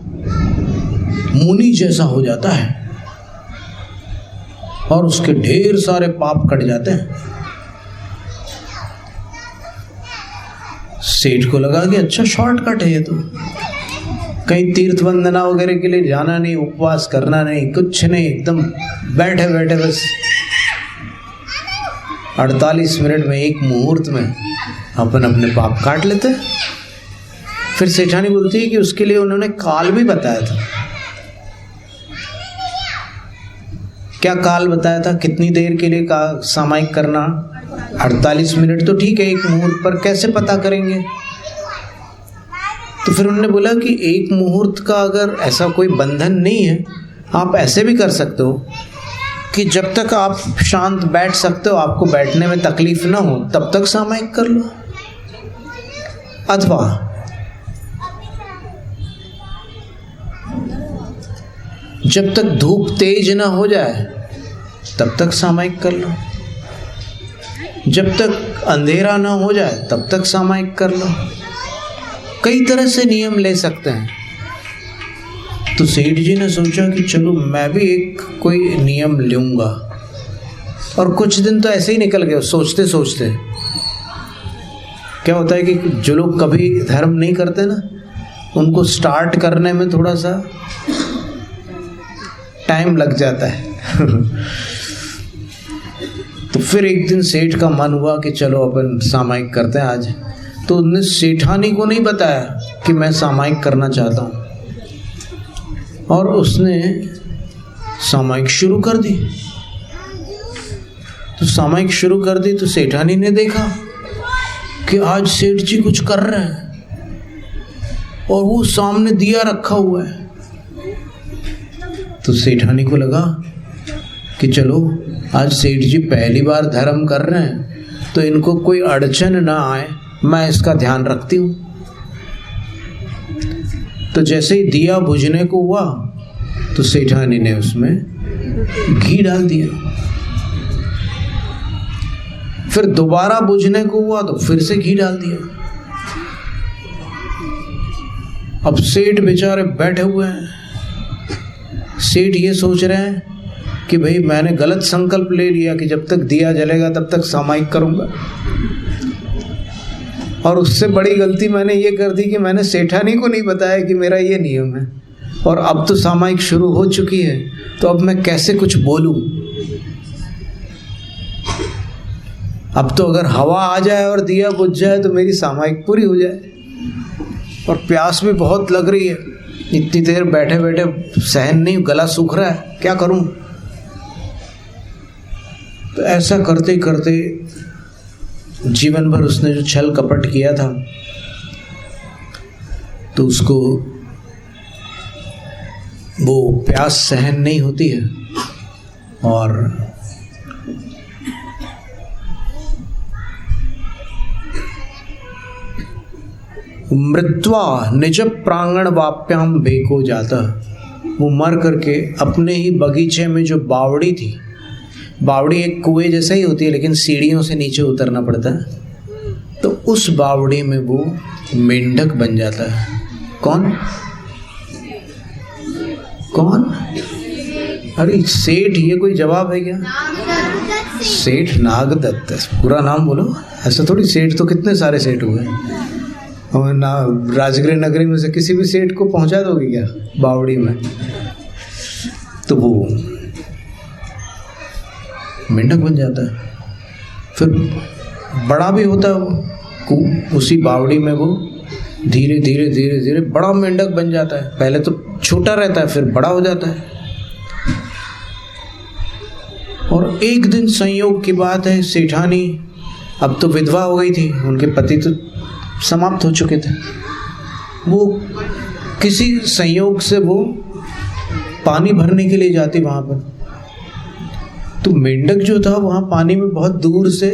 मुनि जैसा हो जाता है और उसके ढेर सारे पाप कट जाते हैं। सेठ को लगा कि अच्छा शॉर्टकट है ये तो, कहीं तीर्थ वंदना वगैरह के लिए जाना नहीं, उपवास करना नहीं, कुछ नहीं, एकदम बैठे बैठे बस 48 मिनट में, एक मुहूर्त में अपन अपने पाप काट लेते हैं। फिर सेठानी बोलती है कि उसके लिए उन्होंने काल भी बताया था। क्या काल बताया था? कितनी देर के लिए का सामायिक करना? 48 मिनट तो ठीक है, एक मुहूर्त पर कैसे पता करेंगे? तो फिर उन्होंने बोला कि एक मुहूर्त का अगर ऐसा कोई बंधन नहीं है, आप ऐसे भी कर सकते हो कि जब तक आप शांत बैठ सकते हो, आपको बैठने में तकलीफ ना हो, तब तक सामायिक कर लो। अथवा जब तक धूप तेज ना हो जाए तब तक सामायिक कर लो, जब तक अंधेरा ना हो जाए तब तक सामायिक कर लो। कई तरह से नियम ले सकते हैं। तो सेठ जी ने सोचा कि चलो मैं भी एक कोई नियम लूँगा, और कुछ दिन तो ऐसे ही निकल गए सोचते सोचते। क्या होता है कि जो लोग कभी धर्म नहीं करते ना, उनको स्टार्ट करने में थोड़ा सा टाइम लग जाता है। तो फिर एक दिन सेठ का मन हुआ कि चलो अपन सामायिक करते हैं आज। तो उसने सेठानी को नहीं बताया कि मैं सामायिक करना चाहता हूँ, और उसने सामायिक शुरू कर दी। तो सामायिक शुरू कर दी तो सेठानी ने देखा कि आज सेठ जी कुछ कर रहे हैं और वो सामने दिया रखा हुआ है। तो सेठानी को लगा कि चलो आज सेठ जी पहली बार धर्म कर रहे हैं तो इनको कोई अड़चन ना आए, मैं इसका ध्यान रखती हूँ। तो जैसे ही दिया बुझने को हुआ तो सेठानी ने उसमें घी डाल दिया। फिर दोबारा बुझने को हुआ तो फिर से घी डाल दिया। अब सेठ बेचारे बैठे हुए हैं। सेठ ये सोच रहे हैं कि भाई मैंने गलत संकल्प ले लिया कि जब तक दिया जलेगा तब तक सामायिक करूंगा, और उससे बड़ी गलती मैंने ये कर दी कि मैंने सेठानी को नहीं बताया कि मेरा ये नियम है, और अब तो सामायिक शुरू हो चुकी है, तो अब मैं कैसे कुछ बोलूं। अब तो अगर हवा आ जाए और दिया बुझ जाए तो मेरी सामायिक पूरी हो जाए, और प्यास भी बहुत लग रही है, इतनी देर बैठे बैठे सहन नहीं, गला सूख रहा है, क्या करूं। तो ऐसा करते करते जीवन भर उसने जो छल कपट किया था, तो उसको वो प्यास सहन नहीं होती है, और मृत्वा निज प्रांगण वाप्याम बेको जाता, वो मर करके अपने ही बगीचे में जो बावड़ी थी, बावड़ी एक कुएं जैसा ही होती है लेकिन सीढ़ियों से नीचे उतरना पड़ता है, तो उस बावड़ी में वो मेंढक बन जाता है। कौन कौन? अरे सेठ, ये कोई जवाब है क्या? सेठ नागदत्त, पूरा नाम बोलो। ऐसा थोड़ी, सेठ तो कितने सारे सेठ हुए, और ना राजगृह नगरी में से किसी भी सेठ को पहुंचा दोगे क्या बावड़ी में? तो वो मेंढक बन जाता है। फिर बड़ा भी होता है वो, उसी बावड़ी में वो धीरे धीरे धीरे धीरे बड़ा मेंढक बन जाता है। पहले तो छोटा रहता है, फिर बड़ा हो जाता है। और एक दिन संयोग की बात है, सेठानी अब तो विधवा हो गई थी, उनके पति तो समाप्त हो चुके थे। वो किसी संयोग से वो पानी भरने के लिए जाती वहाँ पर, तो मेंढक जो था वहाँ पानी में बहुत दूर से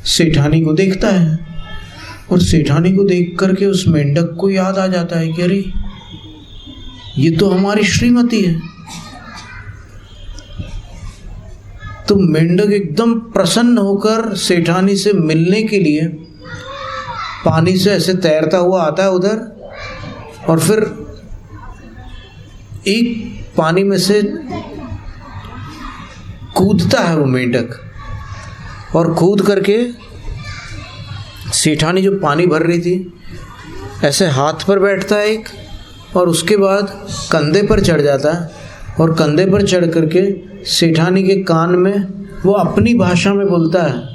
सेठानी को देखता है, और सेठानी को देख करके उस मेंढक को याद आ जाता है कि अरे ये तो हमारी श्रीमती है। तो मेंढक एकदम प्रसन्न होकर सेठानी से मिलने के लिए पानी से ऐसे तैरता हुआ आता है उधर, और फिर एक पानी में से कूदता है वो मेंढक, और कूद करके सेठानी जो पानी भर रही थी, ऐसे हाथ पर बैठता है एक, और उसके बाद कंधे पर चढ़ जाता है, और कंधे पर चढ़ करके सेठानी के कान में वो अपनी भाषा में बोलता है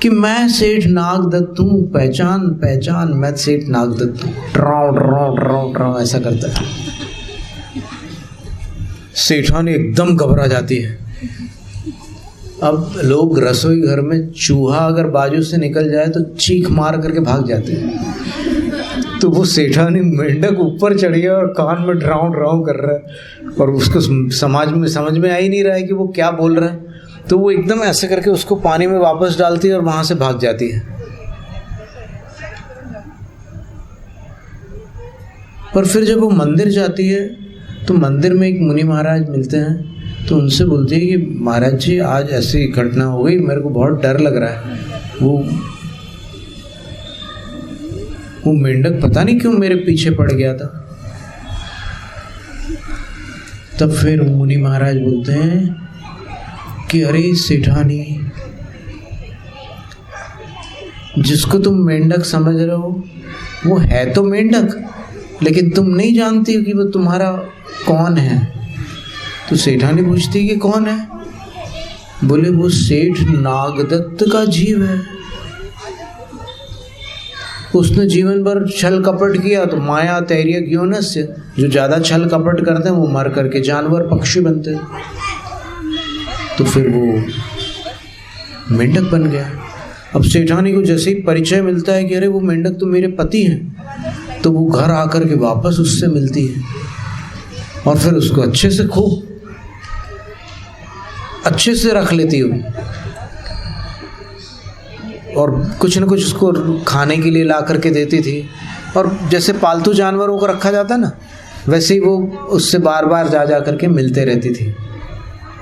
कि मैं सेठ नागदत्त हूँ, पहचान पहचान, मैं सेठ नागदत्त हूँ। ड्राउ ड्राउ ड्राउ ड्राउ ऐसा करता है। सेठानी एकदम घबरा जाती है। अब लोग रसोई घर में चूहा अगर बाजू से निकल जाए तो चीख मार करके भाग जाते हैं। तो वो सेठानी मेंढक ऊपर चढ़ गया और कान में ड्राउ ड्राउ कर रहा है, और उसको समझ में आ ही नहीं रहा है कि वो क्या बोल रहा है। तो वो एकदम ऐसे करके उसको पानी में वापस डालती है और वहाँ से भाग जाती है। पर फिर जब वो मंदिर जाती है तो मंदिर में एक मुनि महाराज मिलते हैं, तो उनसे बोलती है कि महाराज जी आज ऐसी घटना हो गई, मेरे को बहुत डर लग रहा है। वो मेंढक पता नहीं क्यों मेरे पीछे पड़ गया था। तब फिर मुनि महाराज बोलते हैं कि अरे सेठानी, जिसको तुम मेंढक समझ रहे हो वो है तो मेंढक, लेकिन तुम नहीं जानती हो कि वो तुम्हारा कौन है। तो सेठानी पूछती कि कौन है? बोले वो सेठ नागदत्त का जीव है। उसने जीवन भर छल कपट किया, तो माया तैर्य योनस्य, जो ज़्यादा छल कपट करते हैं वो मर करके जानवर पक्षी बनते हैं। तो फिर वो मेंढक बन गया। अब सेठानी को जैसे ही परिचय मिलता है कि अरे वो मेंढक तो मेरे पति हैं, तो वो घर आकर के वापस उससे मिलती है और फिर उसको अच्छे से रख लेती है, और कुछ न कुछ उसको खाने के लिए ला करके देती थी। और जैसे पालतू जानवरों को रखा जाता है ना, वैसे ही वो उससे बार बार जा करके मिलते रहती थी।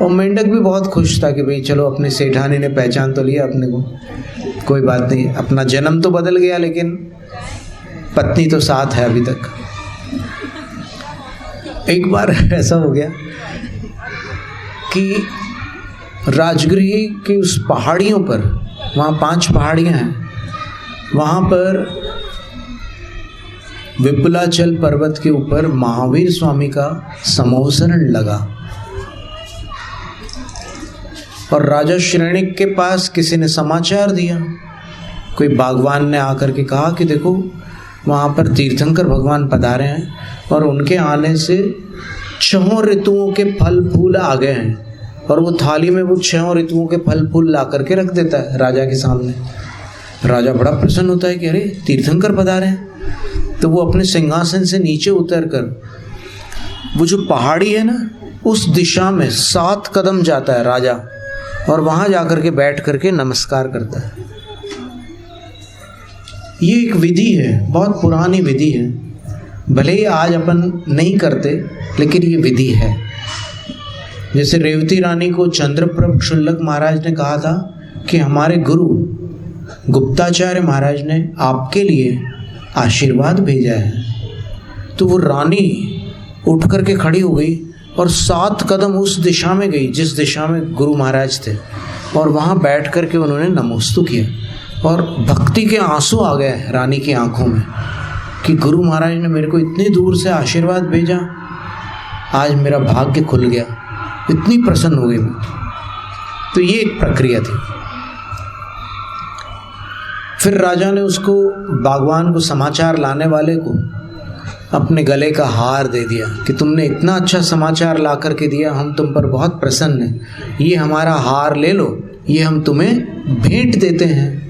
और मेंढक भी बहुत खुश था कि भाई चलो अपनी सेठानी ने पहचान तो लिया अपने को, कोई बात नहीं, अपना जन्म तो बदल गया लेकिन पत्नी तो साथ है अभी तक। एक बार ऐसा हो गया कि राजगृह की उस पहाड़ियों पर, वहाँ 5 पहाड़ियाँ हैं, वहाँ पर विपुलाचल पर्वत के ऊपर महावीर स्वामी का समोसरण लगा। और राजा श्रेणिक के पास किसी ने समाचार दिया, कोई बागवान ने आकर के कहा कि देखो वहाँ पर तीर्थंकर भगवान पधारे हैं और उनके आने से 6 ऋतुओं के फल फूल आ गए हैं। और वो थाली में वो 6 ऋतुओं के फल फूल ला करके रख देता है राजा के सामने। राजा बड़ा प्रसन्न होता है कि अरे तीर्थंकर पधारे हैं। तो वो अपने सिंहासन से नीचे उतर कर वो जो पहाड़ी है ना, उस दिशा में 7 कदम जाता है राजा, और वहाँ जाकर के बैठ करके नमस्कार करता है। ये एक विधि है, बहुत पुरानी विधि है, भले ही आज अपन नहीं करते लेकिन ये विधि है। जैसे रेवती रानी को चंद्रप्रभ क्षुल्लक महाराज ने कहा था कि हमारे गुरु गुप्ताचार्य महाराज ने आपके लिए आशीर्वाद भेजा है, तो वो रानी उठ करके खड़ी हो गई और 7 कदम उस दिशा में गई जिस दिशा में गुरु महाराज थे, और वहाँ बैठ करके उन्होंने नमोस्तु किया। और भक्ति के आंसू आ गए रानी की आंखों में कि गुरु महाराज ने मेरे को इतनी दूर से आशीर्वाद भेजा, आज मेरा भाग्य खुल गया, इतनी प्रसन्न हो गई मैं। तो ये एक प्रक्रिया थी। फिर राजा ने उसको, बागवान को, समाचार लाने वाले को अपने गले का हार दे दिया कि तुमने इतना अच्छा समाचार ला करके दिया, हम तुम पर बहुत प्रसन्न हैं, ये हमारा हार ले लो, ये हम तुम्हें भेंट देते हैं।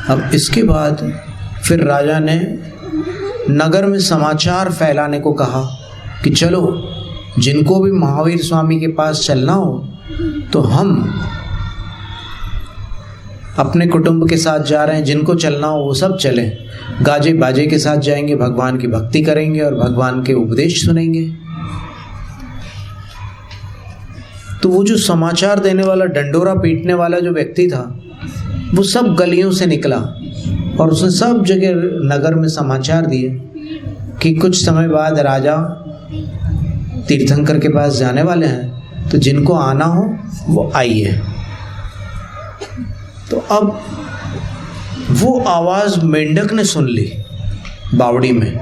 अब इसके बाद फिर राजा ने नगर में समाचार फैलाने को कहा कि चलो जिनको भी महावीर स्वामी के पास चलना हो तो हम अपने कुटुंब के साथ जा रहे हैं, जिनको चलना हो वो सब चलें, गाजे बाजे के साथ जाएंगे, भगवान की भक्ति करेंगे और भगवान के उपदेश सुनेंगे। तो वो जो समाचार देने वाला, डंडोरा पीटने वाला जो व्यक्ति था, वो सब गलियों से निकला और उसने सब जगह नगर में समाचार दिए कि कुछ समय बाद राजा तीर्थंकर के पास जाने वाले हैं, तो जिनको आना हो वो आइए। तो अब वो आवाज मेंढक ने सुन ली बावड़ी में,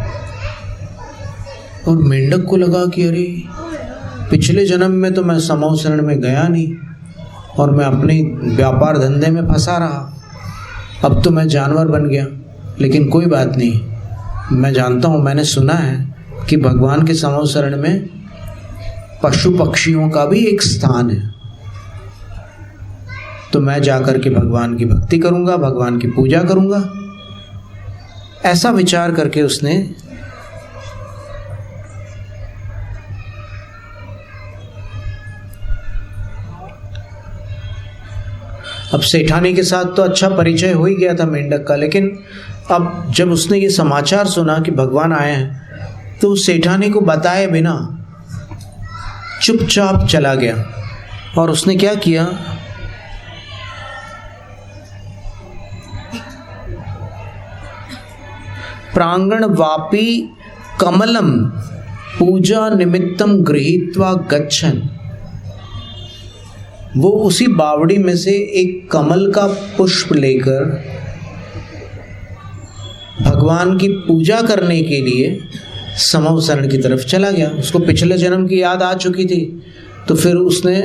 और मेंढक को लगा कि अरे पिछले जन्म में तो मैं समूह शरण में गया नहीं और मैं अपने व्यापार धंधे में फंसा रहा, अब तो मैं जानवर बन गया। लेकिन कोई बात नहीं, मैं जानता हूँ, मैंने सुना है कि भगवान के समूह शरण में पशु पक्षियों का भी एक स्थान है, तो मैं जाकर के भगवान की भक्ति करूंगा, भगवान की पूजा करूंगा। ऐसा विचार करके उसने अब सेठानी के साथ तो अच्छा परिचय हो ही गया था मेंढक का, लेकिन अब जब उसने ये समाचार सुना कि भगवान आए हैं तो सेठानी को बताए बिना चुपचाप चला गया। और उसने क्या किया, प्रांगण वापी कमलम पूजा निमित्तम गृहीत्वा गच्छन, वो उसी बावड़ी में से एक कमल का पुष्प लेकर भगवान की पूजा करने के लिए समूह शरण की तरफ चला गया। उसको पिछले जन्म की याद आ चुकी थी, तो फिर उसने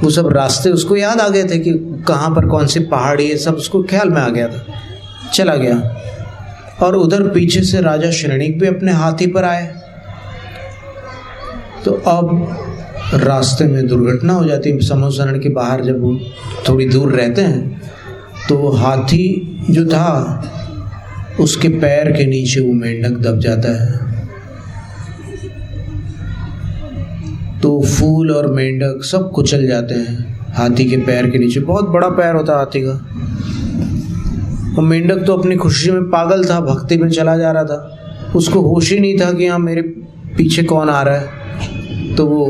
वो सब रास्ते उसको याद आ गए थे कि कहाँ पर कौन सी पहाड़ी है, सब उसको ख्याल में आ गया था, चला गया। और उधर पीछे से राजा श्रेणिक भी अपने हाथी पर आए। तो अब रास्ते में दुर्घटना हो जाती है। समूह शरण के बाहर जब वो थोड़ी दूर रहते हैं तो हाथी जो था उसके पैर के नीचे वो मेंढक दब जाता है। तो फूल और मेंढक सब कुचल जाते हैं हाथी के पैर के नीचे। बहुत बड़ा पैर होता है हाथी का। और मेंढक तो अपनी खुशी में पागल था, भक्ति में चला जा रहा था, उसको होश ही नहीं था कि हाँ मेरे पीछे कौन आ रहा है। तो वो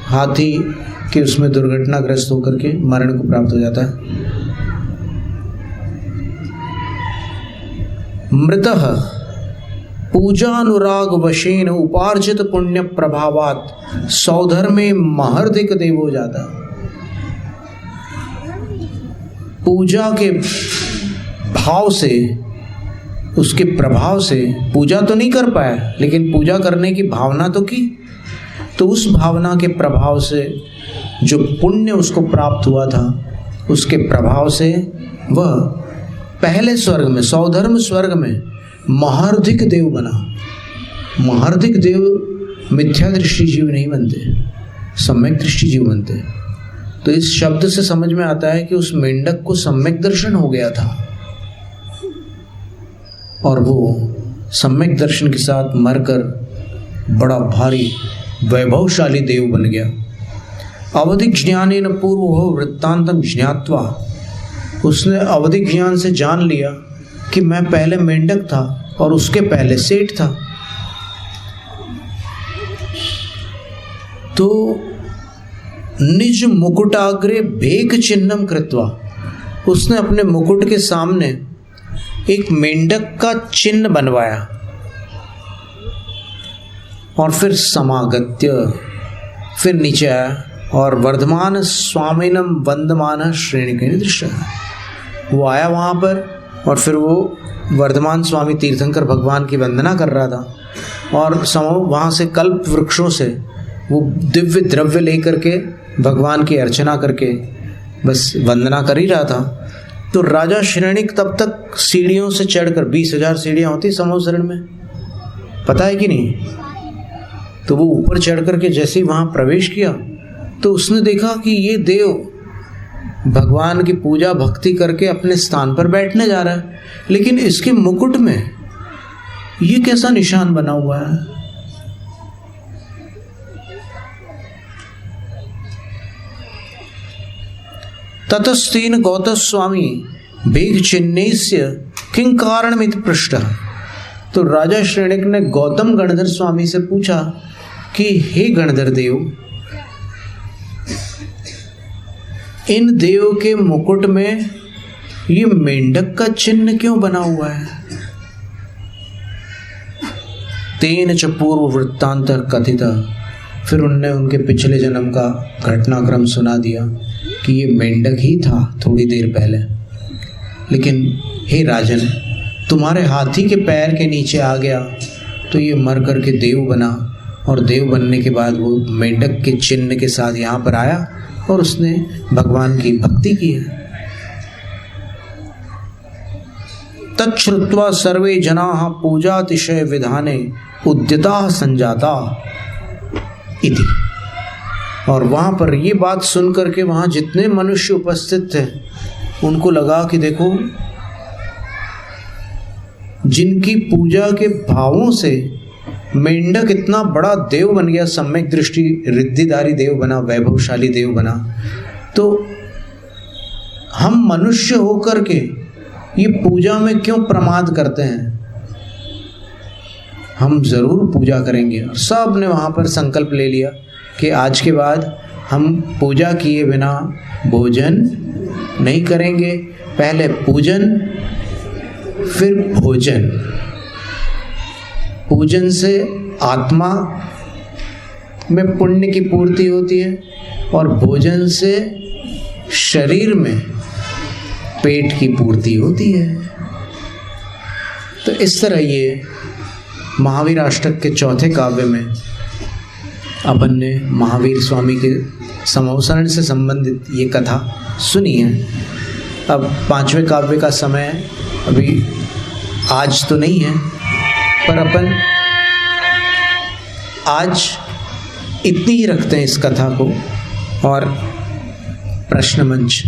हाथी के उसमें दुर्घटनाग्रस्त होकर के मरण को प्राप्त हो जाता है। मृतः पूजानुराग वशेन उपार्जित पुण्य प्रभावात सौधर्मे महर्दिक देव हो जाता। पूजा के भाव से, उसके प्रभाव से, पूजा तो नहीं कर पाया लेकिन पूजा करने की भावना तो की। तो उस भावना के प्रभाव से जो पुण्य उसको प्राप्त हुआ था, उसके प्रभाव से वह पहले स्वर्ग में, सौधर्म स्वर्ग में महार्धिक देव बना। महार्धिक देव मिथ्या दृष्टि जीव नहीं बनते, सम्यक दृष्टि जीव बनते। तो इस शब्द से समझ में आता है कि उस मेंढक को सम्यक दर्शन हो गया था और वो सम्यक दर्शन के साथ मरकर बड़ा भारी वैभवशाली देव बन गया। अवधिक ज्ञानेन पूर्व वृत्तांतम ज्ञात्वा, उसने अवधिक ज्ञान से जान लिया कि मैं पहले मेंढक था और उसके पहले सेठ था। तो निज मुकुटाग्रे भेक चिन्हम कृत्वा, उसने अपने मुकुट के सामने एक मेंढक का चिन्ह बनवाया और फिर समागत्य, फिर नीचे आया और वर्धमान स्वामिनम वंदमान श्रेणी के दृश्य। वो आया वहाँ पर और फिर वो वर्धमान स्वामी तीर्थंकर भगवान की वंदना कर रहा था और वहाँ से कल्प वृक्षों से वो दिव्य द्रव्य लेकर के भगवान की अर्चना करके बस वंदना कर ही रहा था। तो राजा श्रेणिक तब तक सीढ़ियों से चढ़कर, 20,000 सीढ़ियाँ होती समूह शरण में, पता है कि नहीं। तो वो ऊपर चढ़ करके जैसे ही वहाँ प्रवेश किया तो उसने देखा कि ये देव भगवान की पूजा भक्ति करके अपने स्थान पर बैठने जा रहा है, लेकिन इसके मुकुट में ये कैसा निशान बना हुआ है। ततस्तेन गौतस्वामी भेग चिन्नेस्य किं कारणमिति पृष्टः। तो राजा श्रेणिक ने गौतम गणधर स्वामी से पूछा कि हे गणधर देव, इन देव के मुकुट में ये मेंढक का चिन्ह क्यों बना हुआ है। तेन च पूर्व वृत्तांत कथिता, फिर उनने उनके पिछले जन्म का घटनाक्रम सुना दिया कि ये मेंढक ही था थोड़ी देर पहले, लेकिन हे राजन, तुम्हारे हाथी के पैर के नीचे आ गया तो ये मर कर के देव बना, और देव बनने के बाद वो मेंढक के चिन्ह के साथ यहाँ पर आया और उसने भगवान की भक्ति की है। तच्छ्रुत्वा सर्वे जनाः पूजातिशय विधाने उद्यताः संजाता इति। और वहाँ पर ये बात सुन करके वहाँ जितने मनुष्य उपस्थित थे उनको लगा कि देखो, जिनकी पूजा के भावों से मेंढक इतना बड़ा देव बन गया, सम्यक दृष्टि रिद्धिधारी देव बना, वैभवशाली देव बना, तो हम मनुष्य होकर के ये पूजा में क्यों प्रमाद करते हैं, हम ज़रूर पूजा करेंगे। और सब ने वहाँ पर संकल्प ले लिया कि आज के बाद हम पूजा किए बिना भोजन नहीं करेंगे, पहले पूजन फिर भोजन। पूजन से आत्मा में पुण्य की पूर्ति होती है और भोजन से शरीर में पेट की पूर्ति होती है। तो इस तरह ये महावीर अष्टक के चौथे काव्य में अपन ने महावीर स्वामी के समवसरण से संबंधित ये कथा सुनी है। अब पांचवें काव्य का समय अभी आज तो नहीं है, पर अपन आज इतनी ही रखते हैं इस कथा को और प्रश्न मंच